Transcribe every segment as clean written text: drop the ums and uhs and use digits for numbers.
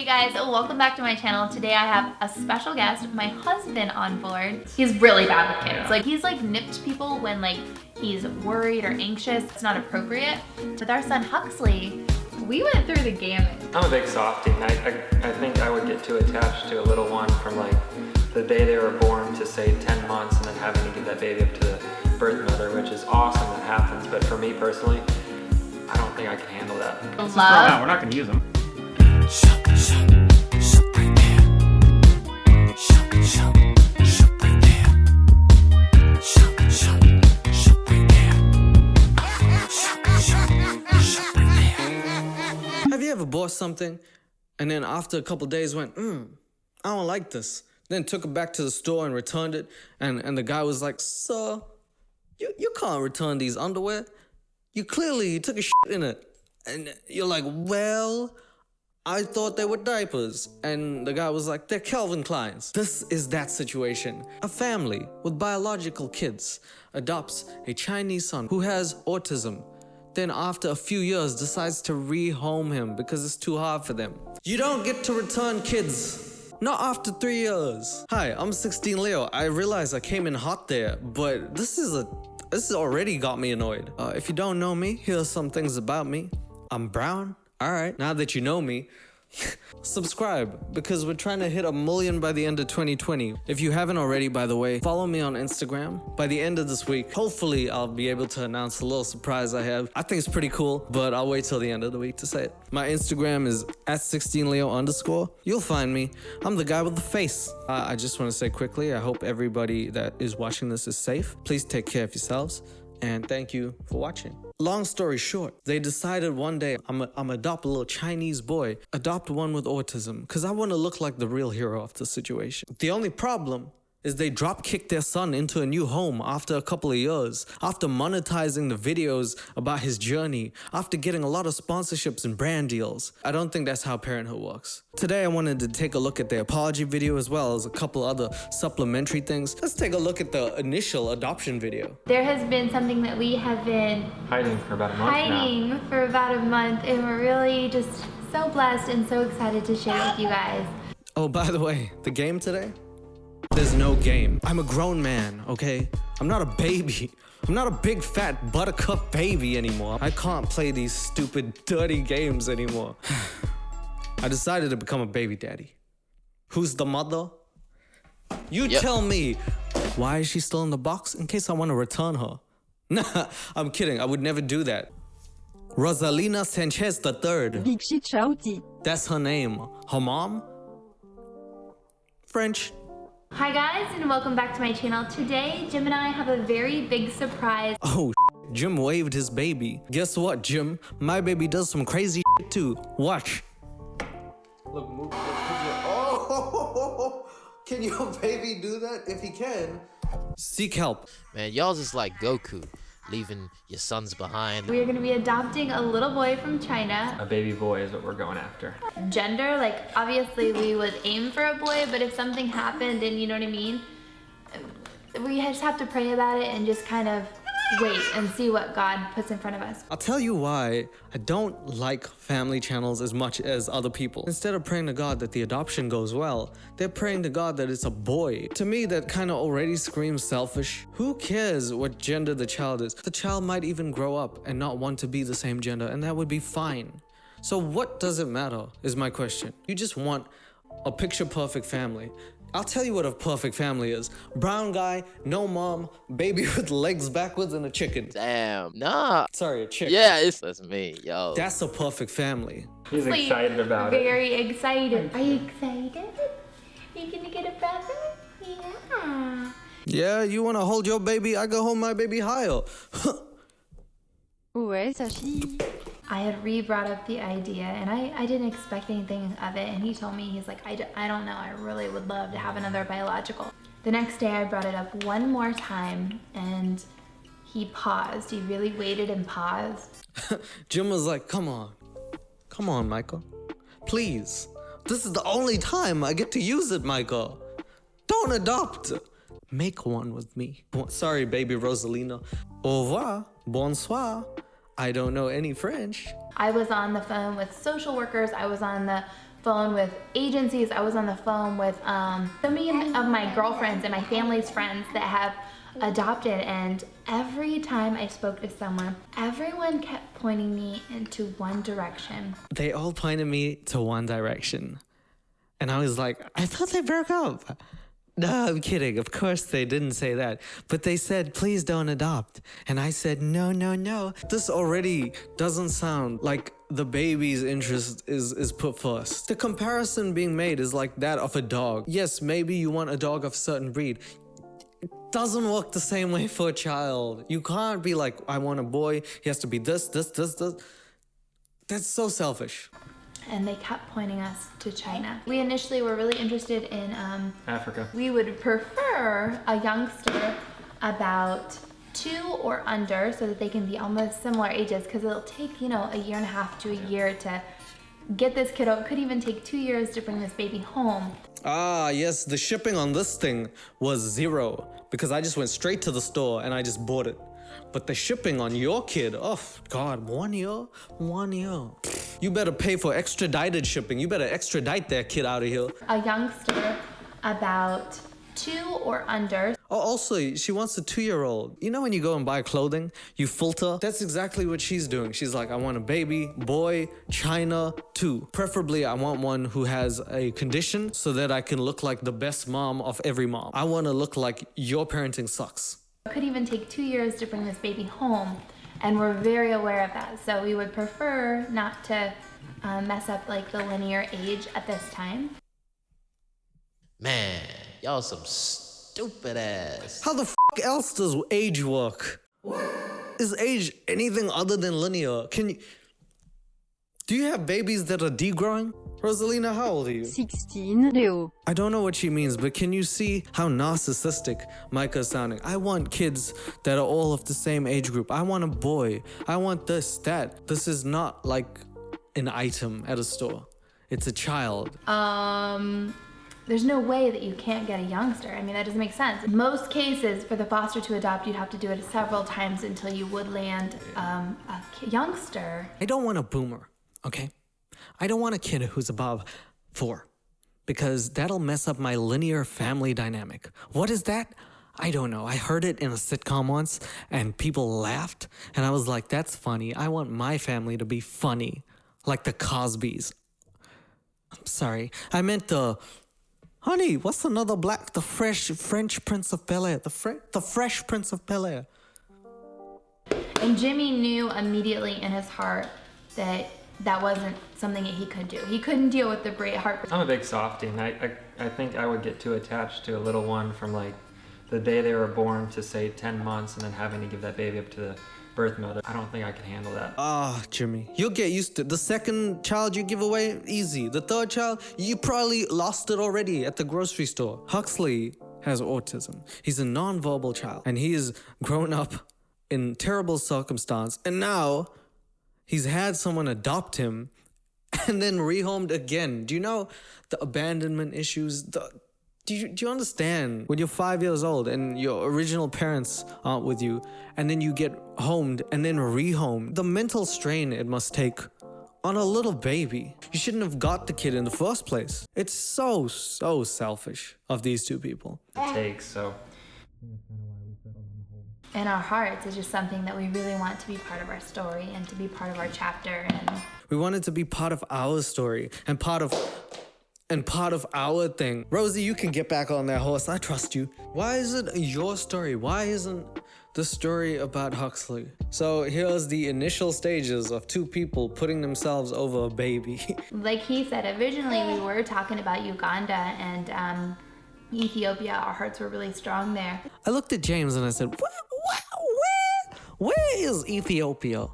Hey guys, welcome back to my channel. Today I have a special guest, my husband, on board. He's really bad with kids. Like, he's like nipped people when like he's worried or anxious. It's not appropriate. With our son Huxley, we went through the gamut. I'm a big softie, and I think I would get too attached to a little one from like the day they were born to say 10 months and then having to give that baby up to the birth mother, which is awesome that happens, but for me personally, I don't think I can handle that. Love. We're not going to use them. Have you ever bought something and then after a couple days went, I don't like this. Then took it back to the store and returned it, and the guy was like, sir, you can't return these underwear. You clearly took a shit in it. And you're like, well, I thought they were diapers. And the guy was like, they're Calvin Klein's. This is that situation. A family with biological kids adopts a Chinese son who has autism. Then after a few years decides to rehome him because it's too hard for them. You don't get to return kids. Not after 3 years. Hi, I'm 16 Leo. I realize I came in hot there, but this has already got me annoyed. If you don't know me, here are some things about me. I'm brown. All right, now that you know me, subscribe, because we're trying to hit 1 million by the end of 2020. If you haven't already, by the way, follow me on Instagram. By the end of this week, hopefully I'll be able to announce a little surprise I have. I think it's pretty cool, but I'll wait till the end of the week to say it. My Instagram is @16leo_. You'll find me. I'm the guy with the face. I just want to say quickly, I hope everybody that is watching this is safe. Please take care of yourselves, and thank you for watching. Long story short, they decided one day, I'm adopt a little Chinese boy, adopt one with autism, because I want to look like the real hero of the situation. The only problem is they drop-kicked their son into a new home after a couple of years, after monetizing the videos about his journey, after getting a lot of sponsorships and brand deals. I don't think that's how parenthood works. Today I wanted to take a look at the apology video as well as a couple other supplementary things. Let's take a look at the initial adoption video. There has been something that we have been Hiding for about a month now. for about a month, and we're really just so blessed and so excited to share with you guys. Oh, by the way, the game today? There's no game. I'm a grown man, okay? I'm not a baby. I'm not a big fat buttercup baby anymore. I can't play these stupid dirty games anymore. I decided to become a baby daddy. Who's the mother? You tell me. Why is she still in the box? In case I want to return her. Nah, I'm kidding. I would never do that. Rosalina Sanchez III. That's her name. Her mom? French. Hi guys, and welcome back to my channel. Today, Jim and I have a very big surprise. Oh, Jim waved his baby. Guess what, Jim? My baby does some crazy shit too. Watch. Look, move. Oh, can your baby do that? If he can, seek help. Man, y'all just like Goku, leaving your sons behind. We are going to be adopting a little boy from China. A baby boy is what we're going after. Gender, like obviously we would aim for a boy, but if something happened and you know what I mean, we just have to pray about it and just kind of wait and see what God puts in front of us. I'll tell you why I don't like family channels as much as other people. Instead of praying to God that the adoption goes well, they're praying to God that it's a boy. To me, that kind of already screams selfish. Who cares what gender the child is? The child might even grow up and not want to be the same gender, and that would be fine. So what does it matter, is my question. You just want a picture-perfect family. I'll tell you what a perfect family is. Brown guy, no mom, baby with legs backwards, and a chicken. Damn, nah. Sorry, a chicken. Yeah, that's me, yo. That's a perfect family. He's excited about it. Very excited. Are you excited? Are you gonna get a brother? Yeah. Yeah, you wanna hold your baby? I go hold my baby higher. Ouais, sa fille. I had re-brought up the idea, and I didn't expect anything of it, and he told me, he's like, I don't know, I really would love to have another biological. The next day I brought it up one more time, and he paused. He really waited and paused. Jim was like, come on, Myka, please. This is the only time I get to use it, Myka. Don't adopt. Make one with me. Sorry, baby Rosalina. Au revoir, bonsoir. I don't know any French. I was on the phone with social workers. I was on the phone with agencies. I was on the phone with so many of my girlfriends and my family's friends that have adopted, and every time I spoke to someone, everyone kept pointing me into one direction. They all pointed me to one direction. And I was like, I thought they broke up. No, I'm kidding. Of course they didn't say that. But they said, please don't adopt. And I said, no, no, no. This already doesn't sound like the baby's interest is put first. The comparison being made is like that of a dog. Yes, maybe you want a dog of a certain breed. It doesn't work the same way for a child. You can't be like, I want a boy. He has to be this. That's so selfish. And they kept pointing us to China. We initially were really interested in Africa. We would prefer a youngster about 2 or under, so that they can be almost similar ages, because it'll take, you know, a year and a half to a year to get this kiddo. It could even take 2 years to bring this baby home. Ah, yes, the shipping on this thing was 0 because I just went straight to the store and I just bought it. But the shipping on your kid, oh God, 1 year? 1 year. You better pay for extradited shipping. You better extradite that kid out of here. A youngster about 2 or under. Oh, also, she wants a 2-year-old. You know when you go and buy clothing, you filter? That's exactly what she's doing. She's like, I want a baby, boy, China, 2. Preferably, I want one who has a condition so that I can look like the best mom of every mom. I want to look like your parenting sucks. It could even take 2 years to bring this baby home, and we're very aware of that. So we would prefer not to mess up like the linear age at this time. Man, y'all some stupid ass. How the f else does age work? Is age anything other than linear? Do you have babies that are degrowing? Rosalina, how old are you? 16, Leo. I don't know what she means, but can you see how narcissistic Myka is sounding? I want kids that are all of the same age group. I want a boy. I want this, that. This is not like an item at a store. It's a child. There's no way that you can't get a youngster. I mean, that doesn't make sense. In most cases, for the foster to adopt, you'd have to do it several times until you would land a youngster. I don't want a boomer, okay? I don't want a kid who's above 4 because that'll mess up my linear family dynamic. What is that? I don't know. I heard it in a sitcom once and people laughed and I was like, that's funny. I want my family to be funny, like the Cosbys. I'm sorry. I meant honey, what's another the French Prince of Bel-Air. The Fresh Prince of Bel-Air. And Jimmy knew immediately in his heart that that wasn't something that he could do. He couldn't deal with the heart. I'm a big softie, and I think I would get too attached to a little one from like the day they were born to say 10 months and then having to give that baby up to the birth mother. I don't think I can handle that. Ah, Jimmy, you'll get used to it. The second child you give away, easy. The third child, you probably lost it already at the grocery store. Huxley has autism. He's a non-verbal child, and he is grown up in terrible circumstance, and now he's had someone adopt him and then rehomed again. Do you know the abandonment issues? Do you understand when you're 5 years old and your original parents aren't with you and then you get homed and then rehomed? The mental strain it must take on a little baby. You shouldn't have got the kid in the first place. It's so selfish of these two people. It takes, so. In our hearts, it's just something that we really want to be part of our story and to be part of our chapter. And we want it to be part of our story and part of our thing. Rosie, you can get back on that horse. I trust you. Why is it your story? Why isn't the story about Huxley? So here's the initial stages of two people putting themselves over a baby. Like he said, originally we were talking about Uganda and Ethiopia. Our hearts were really strong there. I looked at James and I said, where is Ethiopia?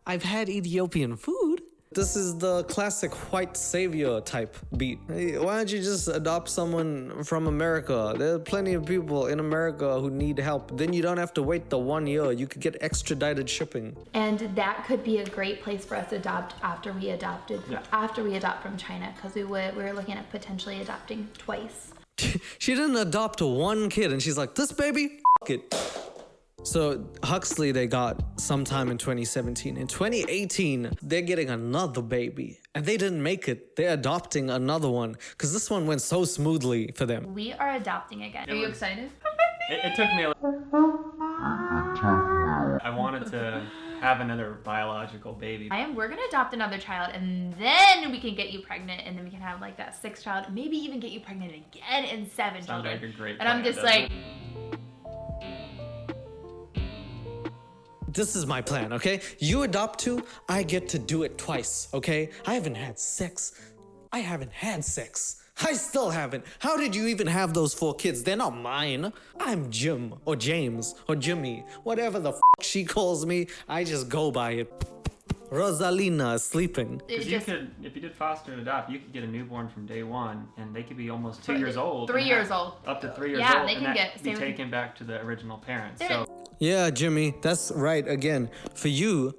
I've had Ethiopian food. This is the classic white savior type beat. Hey, why don't you just adopt someone from America? There are plenty of people in America who need help. Then you don't have to wait the 1 year. You could get extradited shipping. And that could be a great place for us to adopt after we adopt from China, because we were looking at potentially adopting twice. She didn't adopt one kid and she's like, this baby, f*** it. So Huxley they got sometime in 2017. In 2018, they're getting another baby. And they didn't make it. They're adopting another one. Because this one went so smoothly for them. We are adopting again. Are you excited? It took me I wanted to have another biological baby. We're gonna adopt another child, and then we can get you pregnant, and then we can have like that 6th child, maybe even get you pregnant again and 7 Sounds children. like a great and plan, I'm just doesn't like, This is my plan, okay? You adopt 2, I get to do it twice, okay? I haven't had sex. I still haven't. How did you even have those 4 kids? They're not mine. I'm Jim or James or Jimmy. Whatever the f she calls me, I just go by it. Rosalina is sleeping. Because you could, if you did foster and adopt, you could get a newborn from day 1, and they could be almost 2 years old. 3 years old. Up to 3 years Yeah, old. they can and get be taken back to the original parents. They're- So Yeah, Jimmy, that's right again. For you,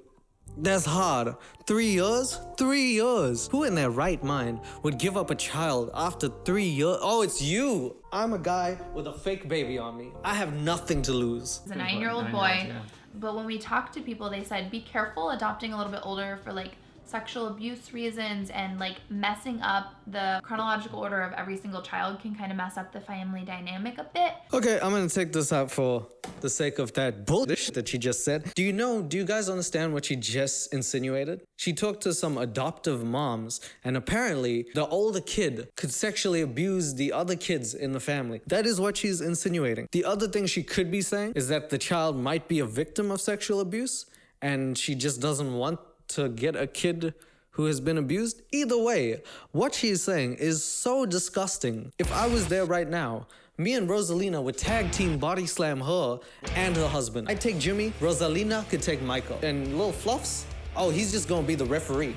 that's hard. 3 years? 3 years. Who in their right mind would give up a child after 3 years? Oh, it's you. I'm a guy with a fake baby on me. I have nothing to lose. He's a 9-year-old 9 boy. years, yeah. But when we talked to people, they said be careful adopting a little bit older for like sexual abuse reasons, and like messing up the chronological order of every single child can kind of mess up the family dynamic a bit. Okay, I'm gonna take this out for the sake of that bullshit that she just said. Do you guys understand what she just insinuated? She talked to some adoptive moms, and apparently the older kid could sexually abuse the other kids in the family. That is what she's insinuating. The other thing she could be saying is that the child might be a victim of sexual abuse, and she just doesn't want to get a kid who has been abused. Either way, what she's saying is so disgusting. If I was there right now, me and Rosalina would tag team body slam her and her husband. I'd take Jimmy, Rosalina could take Myka. And Lil Fluffs, oh, he's just gonna be the referee.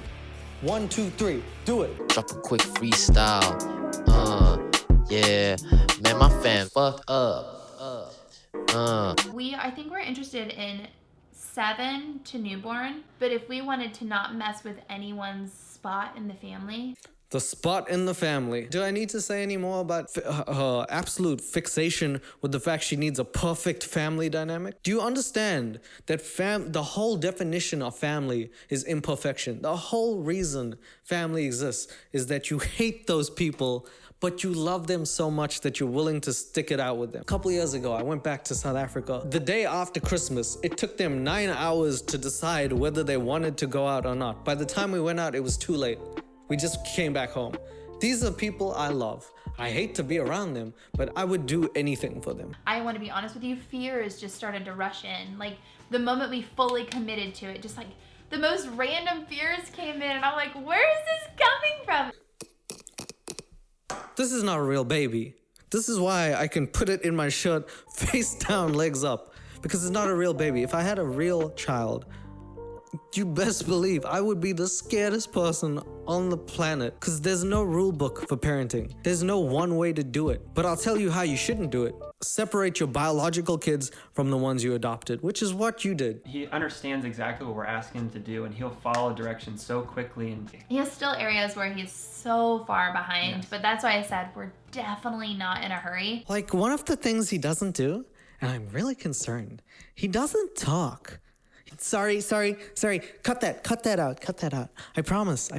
1, 2, 3, do it. Drop a quick freestyle. Yeah. Man, my fam fucked up. I think we're interested in 7 to newborn, but if we wanted to not mess with anyone's spot in the family. The spot in the family. Do I need to say any more about her absolute fixation with the fact she needs a perfect family dynamic? Do you understand that the whole definition of family is imperfection? The whole reason family exists is that you hate those people, but you love them so much that you're willing to stick it out with them. A couple years ago, I went back to South Africa. The day after Christmas, it took them 9 hours to decide whether they wanted to go out or not. By the time we went out, it was too late. We just came back home. These are people I love. I hate to be around them, but I would do anything for them. I want to be honest with you, fears just started to rush in. Like the moment we fully committed to it, just like the most random fears came in, and I'm like, where is this coming from? This is not a real baby. This is why I can put it in my shirt, face down, legs up. Because it's not a real baby. If I had a real child, you best believe I would be the scaredest person on the planet. Because there's no rule book for parenting. There's no one way to do it. But I'll tell you how you shouldn't do it. Separate your biological kids from the ones you adopted, which is what you did. he understands exactly what we're asking him to do, and he'll follow directions so quickly. And He has still areas where he's so far behind, Yes. but that's why I said we're definitely not in a hurry. Like, one of the things he doesn't do, and I'm really concerned, he doesn't talk. Sorry. Cut that out. I promise.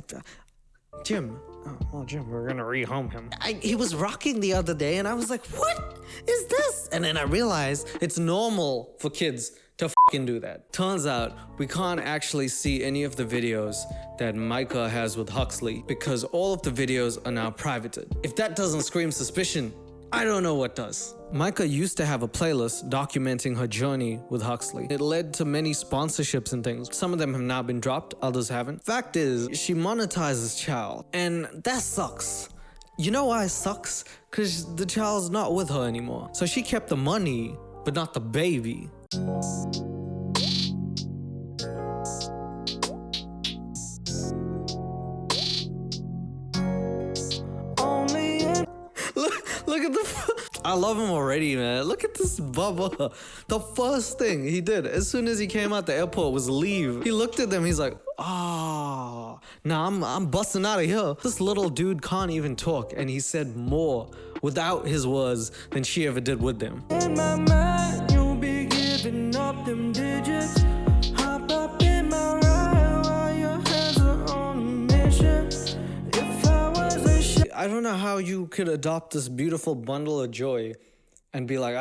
Jim. Oh, well, Jim, we're gonna rehome him. He was rocking the other day, and I was like, what is this? And then I realized it's normal for kids to fucking do that. Turns out, we can't actually see any of the videos that Myka has with Huxley because all of the videos are now privated. If that doesn't scream suspicion, I don't know what does. Myka used to have a playlist documenting her journey with Huxley. It led to many sponsorships and things. Some of them have now been dropped, others haven't. Fact is, she monetizes child, and that sucks. You know why it sucks? Because the child's not with her anymore. So she kept the money, but not the baby. Look at I love him already, man. Look at this Bubba. The first thing he did as soon as he came out the airport was leave. He looked at them, he's like, nah, I'm busting out of here. This little dude can't even talk, and he said more without his words than she ever did with them. In my mind, you'll be giving up. I don't know how you could adopt this beautiful bundle of joy and be like,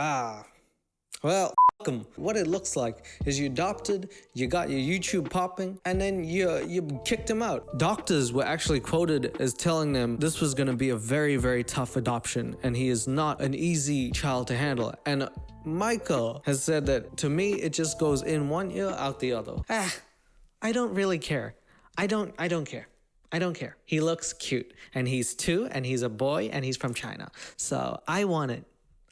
well, f him. What it looks like is you adopted, you got your YouTube popping, and then you kicked him out. Doctors were actually quoted as telling them this was going to be a very, very tough adoption, and he is not an easy child to handle. And Myka has said that, to me, it just goes in one ear, out the other. I don't really care. I don't care. I don't care. He looks cute, and he's 2, and he's a boy, and he's from China. So I want it.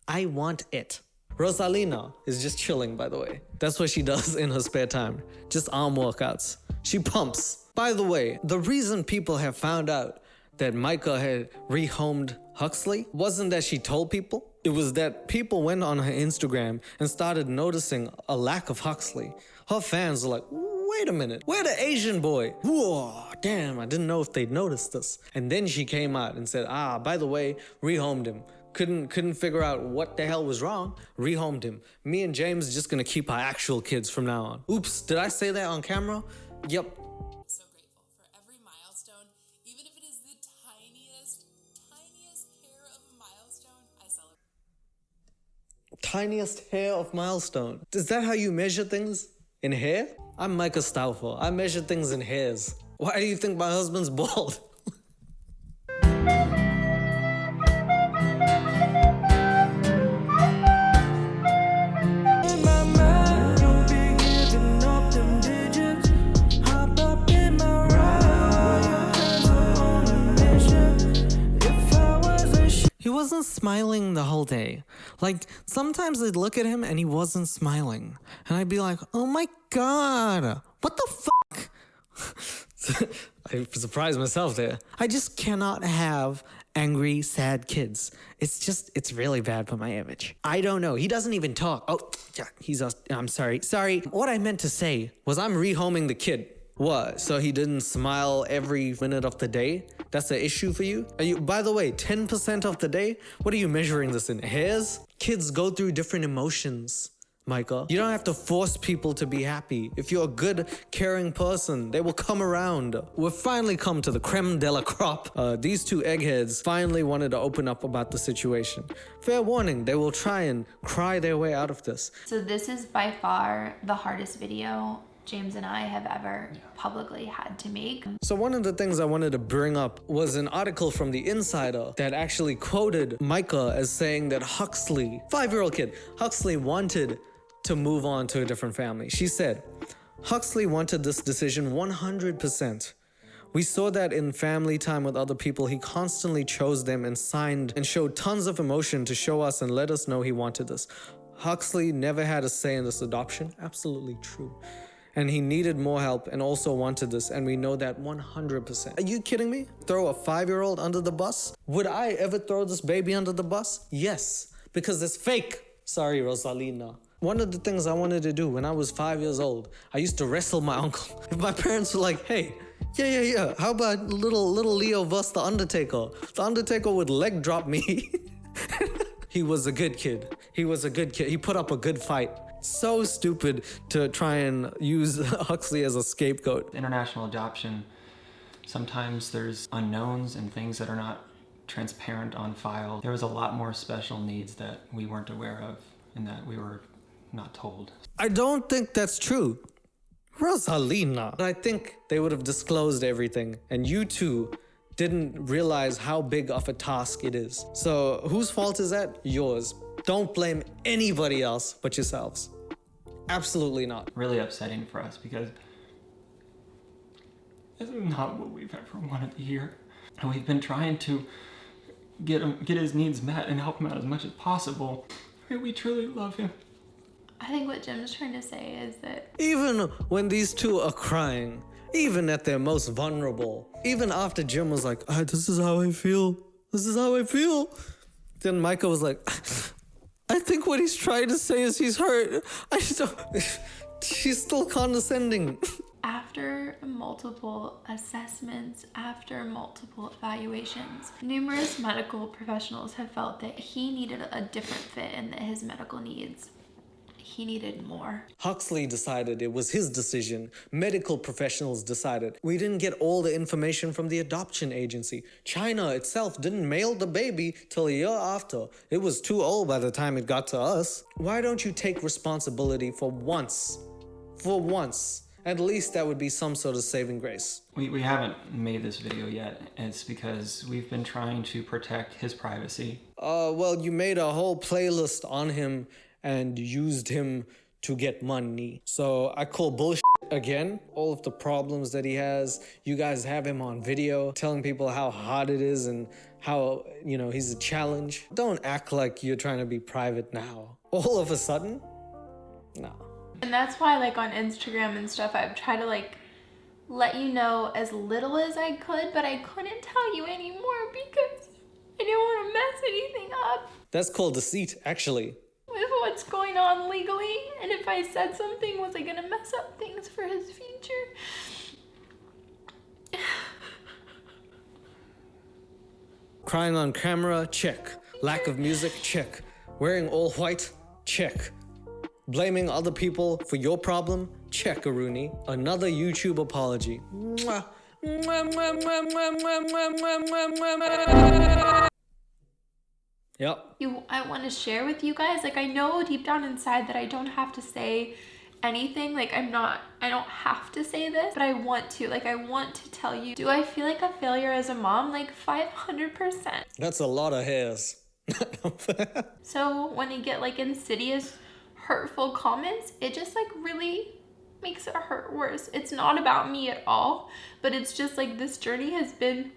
I want it. Rosalina is just chilling, by the way. That's what she does in her spare time. Just arm workouts. She pumps. By the way, the reason people have found out that Myka had rehomed Huxley wasn't that she told people. It was that people went on her Instagram and started noticing a lack of Huxley. Her fans were like, wait a minute, where the Asian boy? Whoa, damn, I didn't know if they'd noticed this. And then she came out and said, by the way, rehomed him. Couldn't figure out what the hell was wrong. Rehomed him. Me and James are just gonna keep our actual kids from now on. Oops, did I say that on camera? Yep. So grateful for every milestone, even if it is the tiniest hair of a milestone, I celebrate. Tiniest hair of milestone. Is that how you measure things? In hair? I'm Myka Stauffer. I measure things in hairs. Why do you think my husband's bald? He wasn't smiling the whole day. Like, sometimes I'd look at him and he wasn't smiling. And I'd be like, oh my God, what the fuck? I surprised myself there. I just cannot have angry, sad kids. It's really bad for my image. I don't know. He doesn't even talk. Oh, yeah, I'm sorry. What I meant to say was I'm rehoming the kid. What? So he didn't smile every minute of the day? That's an issue for you? By the way, 10% of the day? What are you measuring this in? Hairs? Kids go through different emotions, Myka. You don't have to force people to be happy. If you're a good, caring person, they will come around. We've finally come to the creme de la crop. These 2 eggheads finally wanted to open up about the situation. Fair warning, they will try and cry their way out of this. So this is by far the hardest video James and I have ever publicly had to make. So one of the things I wanted to bring up was an article from The Insider that actually quoted Myka as saying that Huxley, 5-year-old kid, Huxley wanted to move on to a different family. She said, Huxley wanted this decision 100%. We saw that in family time with other people, he constantly chose them and signed and showed tons of emotion to show us and let us know he wanted this. Huxley never had a say in this adoption. Absolutely true. And he needed more help and also wanted this, and we know that 100%. Are you kidding me? Throw a 5-year-old under the bus? Would I ever throw this baby under the bus? Yes, because it's fake. Sorry, Rosalina. One of the things I wanted to do when I was 5 years old, I used to wrestle my uncle. If my parents were like, hey, yeah, how about little Leo versus The Undertaker? The Undertaker would leg drop me. He was a good kid. He put up a good fight. So stupid to try and use Huxley as a scapegoat. International adoption, sometimes there's unknowns and things that are not transparent on file. There was a lot more special needs that we weren't aware of and that we were not told. I don't think that's true. Rosalina. I think they would have disclosed everything, and you two didn't realize how big of a task it is. So whose fault is that? Yours. Don't blame anybody else but yourselves. Absolutely not. Really upsetting for us because this is not what we've ever wanted to hear. And we've been trying to get his needs met and help him out as much as possible. I mean, we truly love him. I think what Jim's trying to say is that even when these two are crying, even at their most vulnerable, even after Jim was like, this is how I feel. Then Myka was like, I think what he's trying to say is he's hurt. She's still condescending. after multiple assessments, after multiple evaluations, numerous medical professionals have felt that he needed a different fit and that his medical needs, he needed more. Huxley decided it was his decision. Medical professionals decided. We didn't get all the information from the adoption agency. China itself didn't mail the baby till a year after. It was too old by the time it got to us. Why don't you take responsibility for once? For once. At least that would be some sort of saving grace. We haven't made this video yet. It's because we've been trying to protect his privacy. Well, you made a whole playlist on him and used him to get money. So I call bullshit again. All of the problems that he has, you guys have him on video telling people how hard it is and how, you know, he's a challenge. Don't act like you're trying to be private now. All of a sudden? No. And that's why, like, on Instagram and stuff, I've tried to, like, let you know as little as I could, but I couldn't tell you anymore because I didn't want to mess anything up. That's called deceit, actually. With what's going on legally, and if I said something, was I gonna mess up things for his future? Crying on camera, check. Lack of music, check. Wearing all white, check. Blaming other people for your problem, check, Aruni. Another YouTube apology. Mwah. Mwah, mwah, mwah, mwah, mwah, mwah, mwah, mwah. Yep. I want to share with you guys, like, I know deep down inside that I don't have to say anything, like, I don't have to say this, but I want to, like, I want to tell you, do I feel like a failure as a mom? Like, 500%. That's a lot of hairs. So when you get, like, insidious, hurtful comments, it just, like, really makes it hurt worse. It's not about me at all, but it's just, like, this journey has been,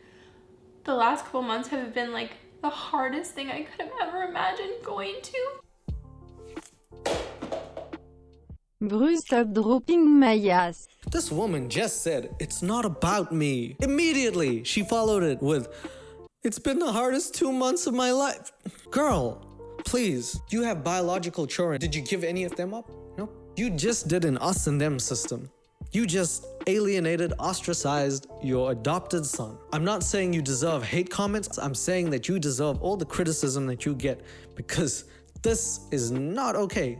the last couple months have been, like, the hardest thing I could have ever imagined going to. Bruce, stop dropping my ass. This woman just said, it's not about me. Immediately, she followed it with, it's been the hardest 2 months of my life. Girl, please, you have biological children. Did you give any of them up? No. You just did an us and them system. You just alienated, ostracized your adopted son. I'm not saying you deserve hate comments. I'm saying that you deserve all the criticism that you get because this is not okay.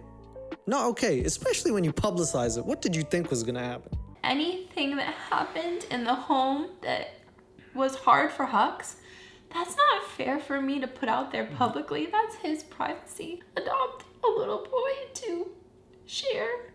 Not okay, especially when you publicize it. What did you think was gonna happen? Anything that happened in the home that was hard for Hux, that's not fair for me to put out there publicly. That's his privacy. Adopt a little boy to share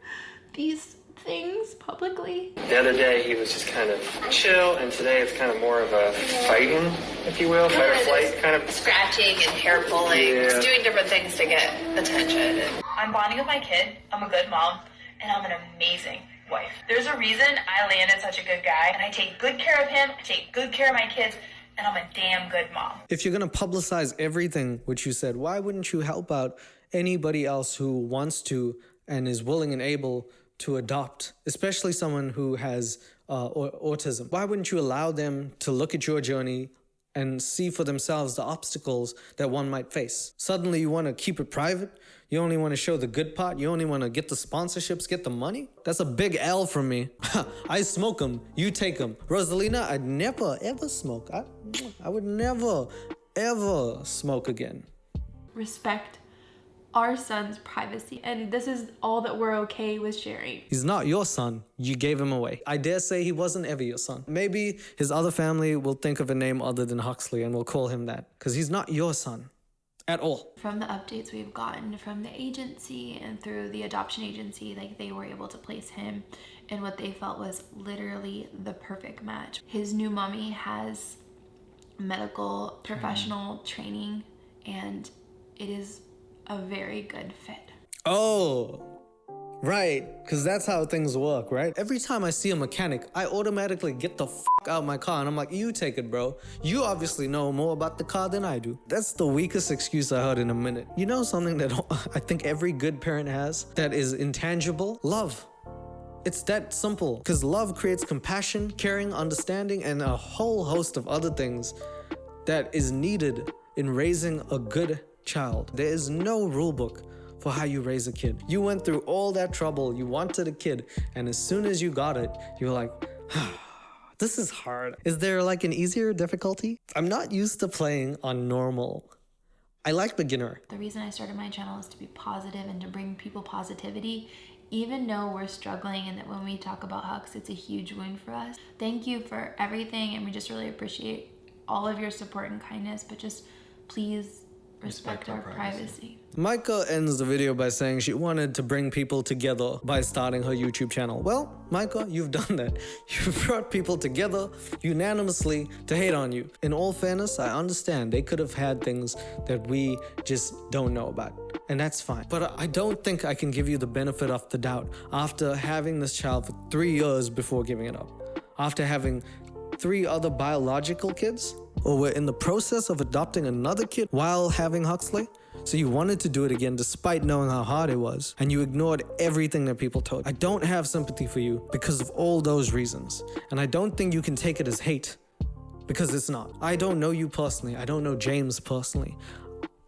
these things publicly. The other day he was just kind of chill, and today it's kind of more of a fighting, if you will, fight or flight kind of. Scratching and hair pulling, just doing different things to get attention. I'm bonding with my kid, I'm a good mom, and I'm an amazing wife. There's a reason I landed such a good guy, and I take good care of him, I take good care of my kids, and I'm a damn good mom. If you're gonna publicize everything which you said, why wouldn't you help out anybody else who wants to and is willing and able to adopt, especially someone who has autism? Why wouldn't you allow them to look at your journey and see for themselves the obstacles that one might face? Suddenly you want to keep it private? You only want to show the good part? You only want to get the sponsorships, get the money? That's a big L from me. I smoke them, you take them. Rosalina, I'd never ever smoke. I would never ever smoke again. Respect our son's privacy, and this is all that we're okay with sharing. He's not your son. You gave him away. I dare say he wasn't ever your son. Maybe his other family will think of a name other than Huxley and will call him that, because he's not your son at all. From the updates we've gotten from the agency and through the adoption agency, like, they were able to place him in what they felt was literally the perfect match. His new mommy has medical professional training, and it is a very good fit. Oh, right, because that's how things work, right? Every time I see a mechanic, I automatically get the fuck out of my car and I'm like, you take it, bro. You obviously know more about the car than I do. That's the weakest excuse I heard in a minute. You know something that I think every good parent has that is intangible? Love. It's that simple, because love creates compassion, caring, understanding, and a whole host of other things that is needed in raising a good child. There is no rule book for how you raise a kid. You went through all that trouble, you wanted a kid, and as soon as you got it, you were like, this is hard. Is there like an easier difficulty? I'm not used to playing on normal. I like beginner. The reason I started my channel is to be positive and to bring people positivity, even though we're struggling and that when we talk about Hux, it's a huge wound for us. Thank you for everything, and we just really appreciate all of your support and kindness, but just please respect our privacy. Myka ends the video by saying she wanted to bring people together by starting her YouTube channel. Well, Myka, you've done that. You've brought people together unanimously to hate on you. In all fairness, I understand they could have had things that we just don't know about, and that's fine. But I don't think I can give you the benefit of the doubt after having this child for 3 years before giving it up. After having 3 other biological kids, or we're in the process of adopting another kid while having Huxley. So you wanted to do it again despite knowing how hard it was, and you ignored everything that people told you. I don't have sympathy for you because of all those reasons, and I don't think you can take it as hate, because it's not. I don't know you personally. I don't know James personally.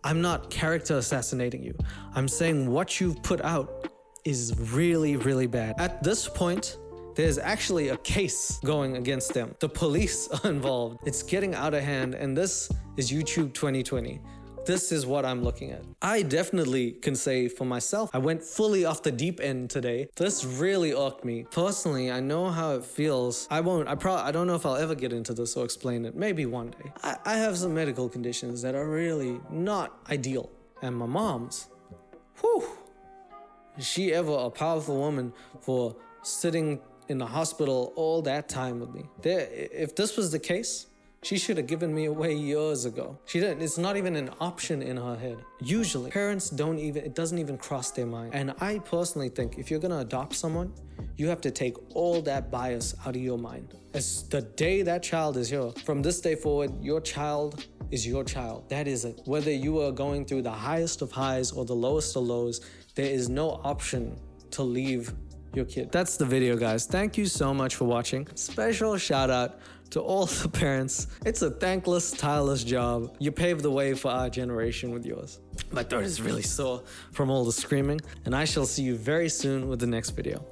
I'm not character assassinating you. I'm saying what you've put out is really, really bad. At this point, there's actually a case going against them. The police are involved. It's getting out of hand, and this is YouTube 2020. This is what I'm looking at. I definitely can say for myself, I went fully off the deep end today. This really irked me. Personally, I know how it feels. I don't know if I'll ever get into this or explain it. Maybe one day. I have some medical conditions that are really not ideal. And my mom's, whew, is she ever a powerful woman for sitting in the hospital all that time with me? If this was the case, she should have given me away years ago. She didn't. It's not even an option in her head. Usually, parents it doesn't even cross their mind. And I personally think if you're gonna adopt someone, you have to take all that bias out of your mind. As the day that child is here, from this day forward, your child is your child. That is it. Whether you are going through the highest of highs or the lowest of lows, there is no option to leave your kid. That's the video, guys. Thank you so much for watching. Special shout out to all the parents. It's a thankless, tireless job. You paved the way for our generation with yours. My throat is really sore from all the screaming, and I shall see you very soon with the next video.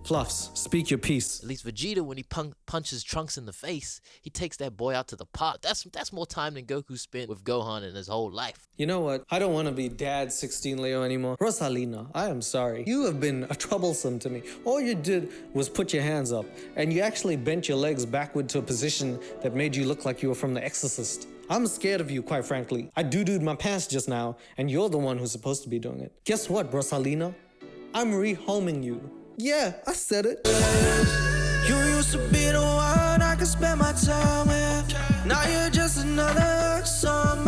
Fluffs, speak your piece. At least Vegeta, when he punches Trunks in the face, he takes that boy out to the park. That's more time than Goku spent with Gohan in his whole life. You know what? I don't want to be Dad 16 Leo anymore. Rosalina, I am sorry. You have been troublesome to me. All you did was put your hands up, and you actually bent your legs backward to a position that made you look like you were from The Exorcist. I'm scared of you, quite frankly. I doo-dooed my pants just now, and you're the one who's supposed to be doing it. Guess what, Rosalina? I'm rehoming you. Yeah, I said it. You used to be the one I could spend my time with. Now you're just another song.